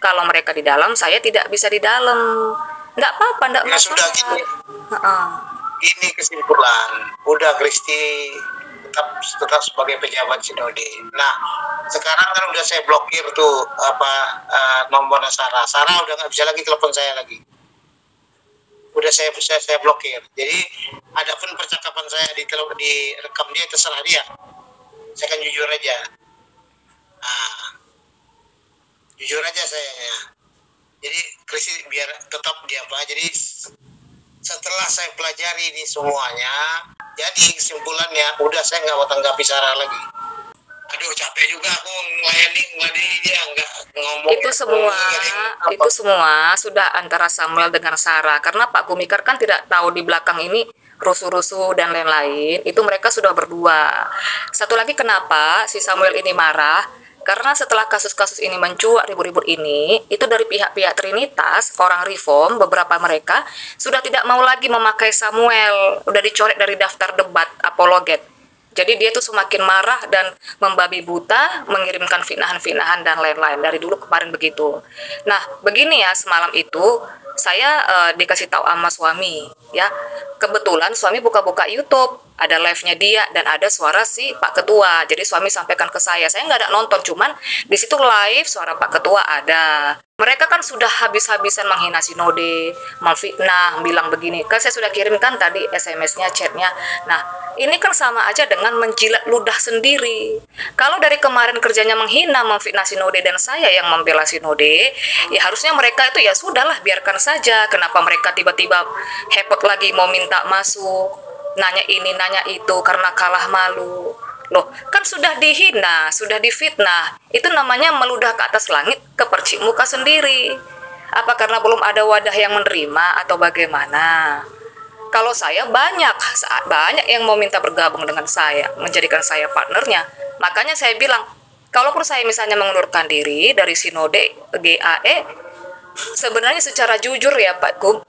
Kalau mereka di dalam, saya tidak bisa di dalam. Nggak apa-apa, nggak Ya sudah masalah. gini, Heeh. ini kesimpulan. Udah Kristi tetap sebagai pejabat sinode. Nah, sekarang kan udah saya blokir tuh nomornya Sarah. Sarah udah nggak bisa lagi telepon saya lagi. Udah saya blokir. Jadi adapun percakapan saya di rekam dia terserah dia. Saya kan jujur aja. Nah, jujur aja saya ya. Jadi Kristi biar tetap dia apa. Jadi setelah saya pelajari ini semuanya, jadi kesimpulannya udah saya nggak mau tanggapi Sarah lagi. Aduh capek juga aku melayani dia nggak ngomong. Itu semua sudah antara Samuel dengan Sarah, karena Pak Gumikar kan tidak tahu di belakang ini rusuh-rusuh dan lain-lain. Itu mereka sudah berdua. Satu lagi kenapa si Samuel ini marah, karena setelah kasus-kasus ini mencuat ribut-ribut ini, itu dari pihak-pihak Trinitas, orang reform, beberapa mereka sudah tidak mau lagi memakai Samuel, udah dicoret dari daftar debat apologet. Jadi dia tuh semakin marah dan membabi buta, mengirimkan fitnahan-fitnahan dan lain-lain. Dari dulu kemarin begitu. Nah, begini ya, semalam itu saya dikasih tahu sama suami, ya. Kebetulan suami buka-buka YouTube, ada live-nya dia dan ada suara si Pak Ketua. Jadi suami sampaikan ke saya nggak ada nonton, cuman di situ live suara Pak Ketua ada. Mereka kan sudah habis-habisan menghina sinode, memfitnah, bilang begini. Kan saya sudah kirimkan tadi SMS-nya, chat-nya. Nah, ini kan sama aja dengan menjilat ludah sendiri. Kalau dari kemarin kerjanya menghina, memfitnah sinode dan saya yang membela sinode, ya harusnya mereka itu ya sudahlah biarkan saja. Kenapa mereka tiba-tiba hepot lagi mau minta masuk, nanya ini, nanya itu karena kalah malu. Loh, kan sudah dihina, sudah difitnah. Itu namanya meludah ke atas langit, ke percik muka sendiri. Apa karena belum ada wadah yang menerima atau bagaimana? Kalau saya banyak yang mau minta bergabung dengan saya, menjadikan saya partnernya. Makanya saya bilang, kalaupun saya misalnya mengundurkan diri dari sinode GAE, sebenarnya secara jujur ya Pak Gum,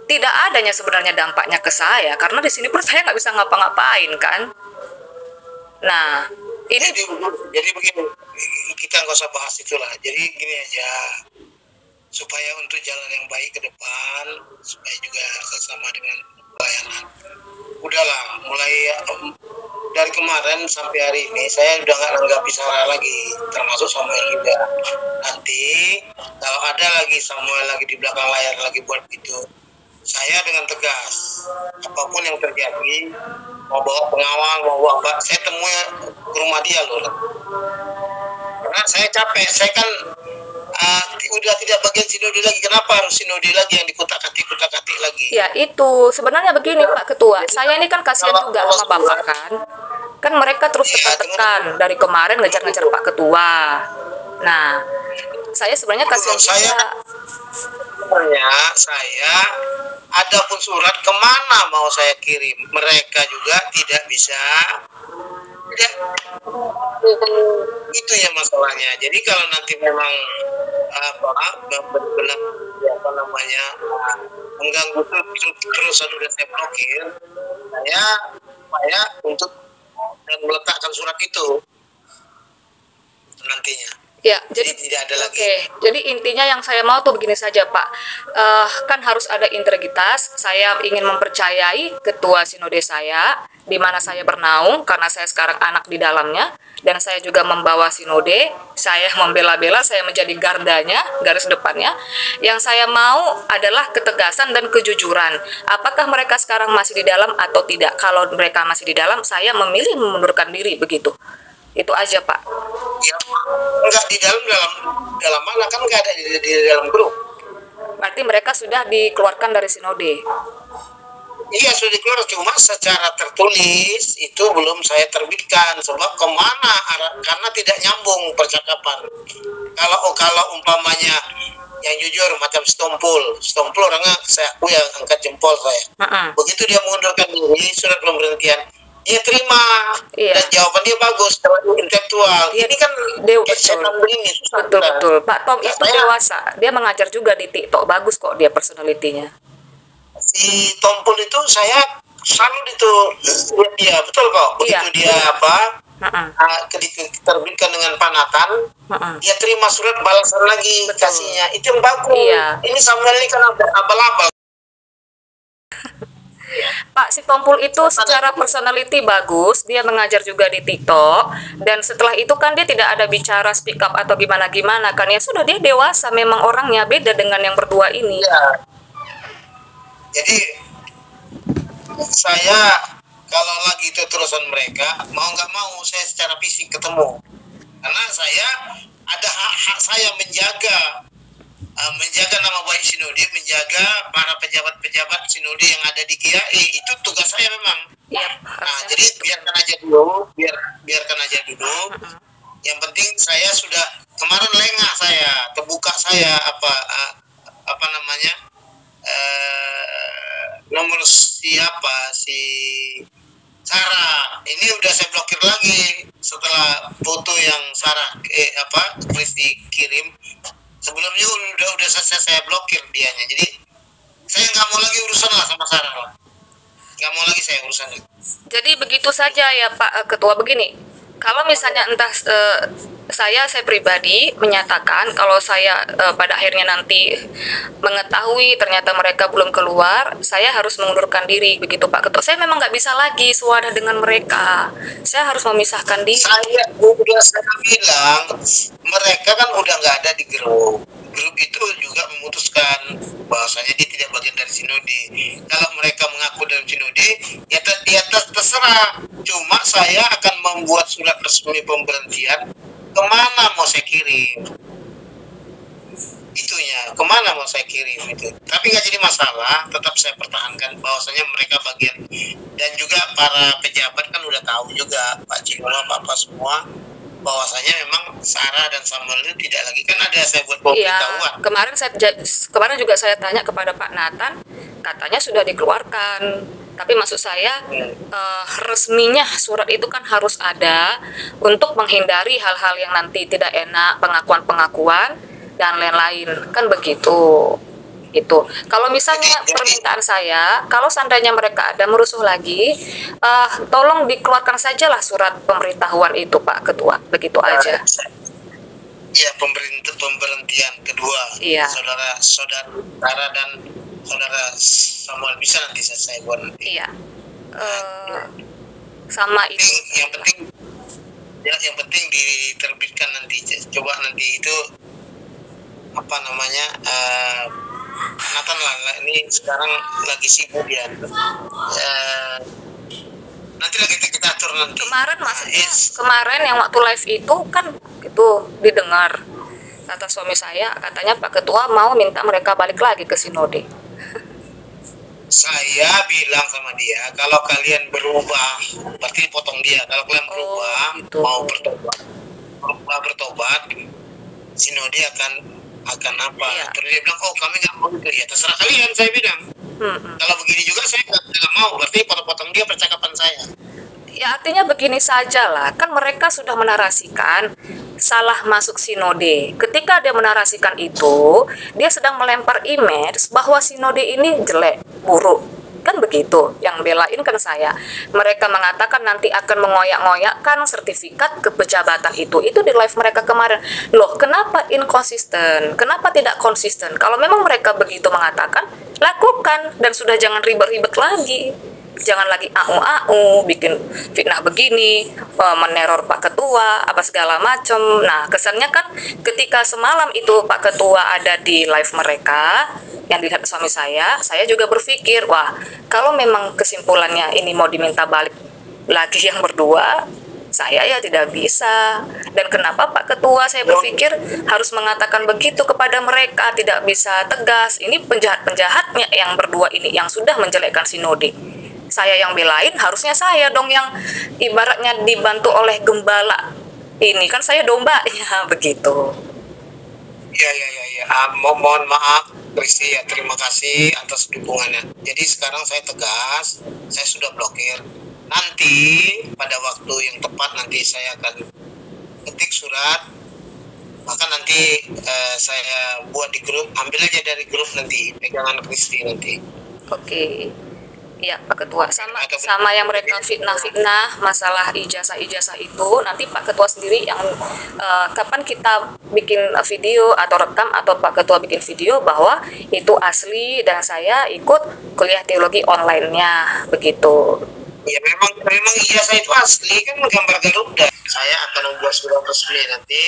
tidak adanya sebenarnya dampaknya ke saya, karena di sini pun saya nggak bisa ngapa-ngapain kan. Nah, ini jadi begini, kita nggak usah bahas itulah. Jadi gini aja, supaya untuk jalan yang baik ke depan, supaya juga sesama dengan pelayanan. Udahlah, mulai dari kemarin sampai hari ini saya udah nggak nanggapi Sarah lagi, termasuk Samuel juga. Nanti kalau ada lagi Samuel lagi di belakang layar lagi buat itu, saya dengan tegas, apapun yang terjadi, mau bawa pengawal, mau bawa apa, saya temui ke rumah dia loh. Karena saya capek, saya kan udah tidak bagian sinode lagi. Kenapa harus sinode lagi yang dikutak-katik lagi? Ya itu, sebenarnya begini Pak Ketua, saya ini kan kasihan juga sama Bapak kan. Kan mereka terus tekan-tekan dari kemarin ngejar-ngejar Pak Ketua. Nah, saya sebenarnya kasihan juga. Saya ada pun surat kemana mau saya kirim, mereka juga tidak bisa. Itu ya masalahnya. Jadi kalau nanti memang benar mengganggu terus sudah saya blokir, saya untuk dan meletakkan surat itu nantinya. Ya, jadi tidak ada lagi. Oke, jadi intinya yang saya mau tuh begini saja Pak, kan harus ada integritas. Saya ingin mempercayai ketua sinode saya, di mana saya bernaung karena saya sekarang anak di dalamnya, dan saya juga membawa sinode. Saya membela-bela, saya menjadi gardanya, garis depannya. Yang saya mau adalah ketegasan dan kejujuran. Apakah mereka sekarang masih di dalam atau tidak? Kalau mereka masih di dalam, saya memilih mengundurkan diri begitu. Itu aja Pak. Ya, enggak di dalam mana kan enggak ada di dalam grup. Berarti mereka sudah dikeluarkan dari sinode. Iya sudah dikeluarkan, cuma secara tertulis itu belum saya terbitkan sebab kemana karena tidak nyambung percakapan. Kalau umpamanya yang jujur macam Stompul orangnya saya akui yang angkat jempol saya. Begitu dia mengundurkan diri surat pemberhentian, dia terima. Iya. Dan jawaban dia bagus, intelektual. Iya, ini kan betul. Pak Tom itu dewasa, dia mengajar juga di TikTok, bagus kok dia personalitinya. Si Tompul itu saya selalu itu dia betul kok. Begitu dia Mm-mm. diterbitkan dengan Pak Nathan, Mm-mm. dia terima surat balasan lagi. Betul. Kasihnya itu yang bagus. Iya. Ini Samuel ini kan abal-abal. Pak Sitompul itu secara personality bagus, dia mengajar juga di TikTok, dan setelah itu kan dia tidak ada bicara speak up atau gimana-gimana kan, ya sudah, dia dewasa memang orangnya, beda dengan yang berdua ini. Iya. Jadi saya kalau lagi itu terusan mereka, mau nggak mau saya secara fisik ketemu, karena saya ada hak saya menjaga nama baik Sinode, menjaga para pejabat-pejabat Sinode yang ada di GIAI. Itu tugas saya memang. Iya. Nah, jadi biarkan aja dulu, biarkan aja dulu. Yang penting saya sudah kemarin lengah saya, terbuka saya apa namanya nomor siapa si Sarah. Ini udah saya blokir lagi setelah foto yang Sarah Kristi kirim. Sebelumnya udah saya blokir dianya. Jadi saya nggak mau lagi urusan lah sama Sarah lah. Nggak mau lagi saya urusan lagi. Jadi begitu saja ya Pak Ketua. Begini, kalau misalnya entah saya pribadi menyatakan kalau saya pada akhirnya nanti mengetahui ternyata mereka belum keluar, saya harus mengundurkan diri, begitu Pak Ketua. Saya memang nggak bisa lagi sewadah dengan mereka. Saya harus memisahkan diri. Saya bilang mereka kan udah nggak ada di grup. Grup itu juga memutuskan bahwasanya dia tidak bagian dari Sinode. Kalau mereka mengaku dalam Sinode, ya terserah. Cuma saya akan membuat surat resmi pemberhentian. Kemana mau saya kirim? Itunya, kemana mau saya kirim itu. Tapi nggak jadi masalah, tetap saya pertahankan bahwasanya mereka bagian. Dan juga para pejabat kan udah tahu juga, Pak Cinola, Pak semua, bahwasanya memang Sarah dan Samuel itu tidak lagi, kan ada saya buat pemberitahuan. Iya, kemarin juga saya tanya kepada Pak Nathan, katanya sudah dikeluarkan. Tapi maksud saya resminya surat itu kan harus ada untuk menghindari hal-hal yang nanti tidak enak, pengakuan-pengakuan dan lain-lain, kan begitu. Itu kalau misalnya permintaan saya, kalau seandainya mereka ada merusuh lagi, tolong dikeluarkan sajalah surat pemberitahuan itu Pak Ketua, begitu aja. Ya, pemberhentian kedua. Iya. Saudara dan saudara Samuel bisa nanti saya buat nanti. Iya. Sama itu. Yang penting diterbitkan nanti. Coba nanti itu apa namanya? Nathan lah, ini sekarang lagi sibuk ya. Nanti lagi kita atur nanti. Kemarin maksudnya, kemarin yang waktu live itu kan itu didengar kata suami saya, katanya Pak Ketua mau minta mereka balik lagi ke Sinode. Saya bilang sama dia, kalau kalian berubah, berarti potong dia. Kalau kalian berubah, gitu. mau bertobat, Sinode akan apa? Iya. Terus dia bilang, oh kami nggak mau itu. Ya terserah kalian, saya bilang. Kalau begini juga saya nggak mau, berarti potong-potong dia percakapan saya. Ya artinya begini saja lah, kan mereka sudah menarasikan salah masuk Sinode. Ketika dia menarasikan itu, dia sedang melempar image bahwa Sinode ini jelek, buruk. Kan begitu, yang belain kan saya. Mereka mengatakan nanti akan mengoyak-ngoyakkan sertifikat kepejabatan itu di live mereka kemarin. Loh, kenapa inkonsisten? Kenapa tidak konsisten? Kalau memang mereka begitu mengatakan, lakukan, dan sudah jangan ribet-ribet lagi. Jangan lagi bikin fitnah begini, meneror Pak Ketua, apa segala macam. Nah, kesannya kan ketika semalam itu Pak Ketua ada di live mereka, yang dilihat suami saya juga berpikir, wah, kalau memang kesimpulannya ini mau diminta balik lagi yang berdua, saya ya tidak bisa. Dan kenapa Pak Ketua, saya berpikir, harus mengatakan begitu kepada mereka, tidak bisa tegas. Ini penjahat-penjahatnya yang berdua ini, yang sudah menjelekkan Sinode. Saya yang belain, harusnya saya dong yang ibaratnya dibantu oleh gembala. Ini kan saya dombanya, begitu. Ya. Mohon maaf, Kristi, ya, terima kasih atas dukungannya. Jadi sekarang saya tegas, saya sudah blokir. Nanti pada waktu yang tepat nanti saya akan ketik surat, maka nanti saya buat di grup, ambil aja dari grup nanti, pegangan Kristi nanti. Oke. Iya, Pak Ketua. Sama Atau sama yang mereka fitnah-fitnah masalah ijazah-ijazah itu, nanti Pak Ketua sendiri yang kapan kita bikin video atau rekam atau Pak Ketua bikin video bahwa itu asli dan saya ikut kuliah teologi online-nya begitu. ya memang ijazah itu asli kan gambar Garuda. Saya akan membuat surat resmi nanti.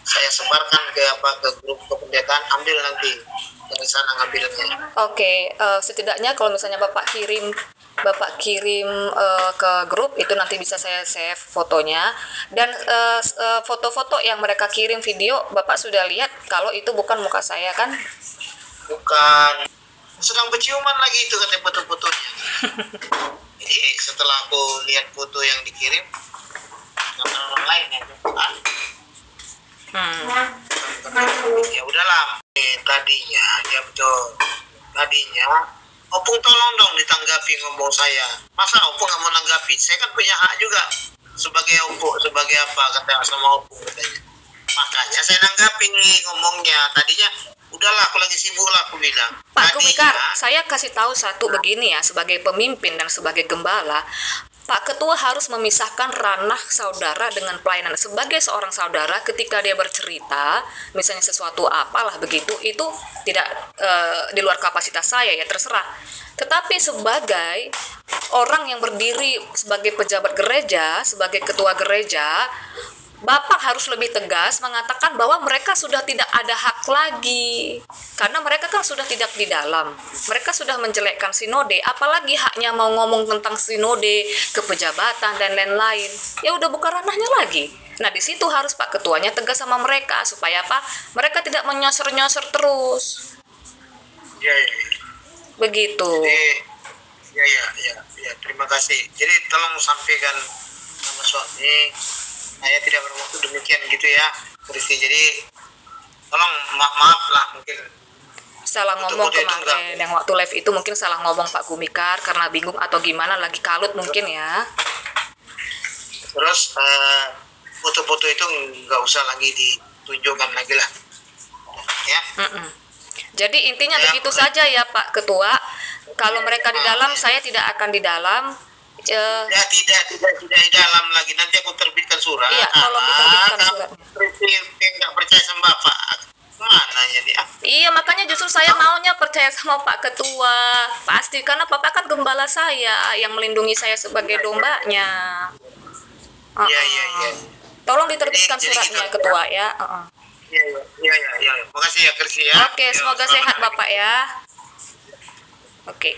Saya sebarkan ke grup kependekaan, ambil nanti dari sana ngambilnya. Oke, setidaknya kalau misalnya Bapak kirim ke grup itu nanti bisa saya save fotonya dan foto-foto yang mereka kirim video Bapak sudah lihat kalau itu bukan muka saya kan? Bukan, sedang berciuman lagi itu katanya foto-fotonya. Jadi setelah aku lihat foto yang dikirim sama orang lain ya, ya udahlah. Tadinya dia betul. Tadinya Opung tolong dong ditanggapi ngomong saya. Masa Opung nggak mau nanggapi? Saya kan punya hak juga sebagai Opung, sebagai apa kata sama Opung katanya. Makanya saya nanggapi nih ngomongnya. Tadinya udahlah aku lagi sibuk lah aku bilang. Pak Kumikar, Tadinya saya kasih tahu satu begini ya, sebagai pemimpin dan sebagai gembala, Pak Ketua harus memisahkan ranah saudara dengan pelayanan. Sebagai seorang saudara, ketika dia bercerita, misalnya sesuatu apalah begitu, itu tidak di luar kapasitas saya ya, terserah. Tetapi sebagai orang yang berdiri sebagai pejabat gereja, sebagai ketua gereja, Bapak harus lebih tegas mengatakan bahwa mereka sudah tidak ada hak lagi. Karena mereka kan sudah tidak di dalam. Mereka sudah menjelekkan sinode, apalagi haknya mau ngomong tentang sinode, kepejabatan, dan lain-lain. Ya udah bukan ranahnya lagi. Nah, di situ harus Pak Ketuanya tegas sama mereka, supaya apa? Mereka tidak menyosor-nyosor terus. ya. Begitu. Jadi, ya, terima kasih. Jadi tolong sampaikan sama suami, saya tidak bermaksud demikian gitu ya, Kristi. Jadi tolong maaf lah mungkin Salah ngomong kemarin, yang waktu live itu mungkin salah ngomong Pak Kumikar karena bingung atau gimana, lagi kalut mungkin ya. Terus foto-foto itu nggak usah lagi ditunjukkan lagi lah, ya. Jadi intinya begitu saja ya Pak Ketua. Kalau mereka di dalam, saya tidak akan di dalam. Ya tidak di dalam lagi. Nanti aku terbitkan surat. Iya, tolong diterbitkan suratnya. Nggak percaya sama Bapak. Mana ya dia? Iya, makanya justru saya maunya percaya sama Pak Ketua. Pasti, karena Bapak kan gembala saya yang melindungi saya sebagai dombanya. Iya. Tolong diterbitkan Jadi suratnya gitu, Ketua ya. Iya. Makasih ya Kristi ya. Oke, semoga sehat Bapak ya. Oke.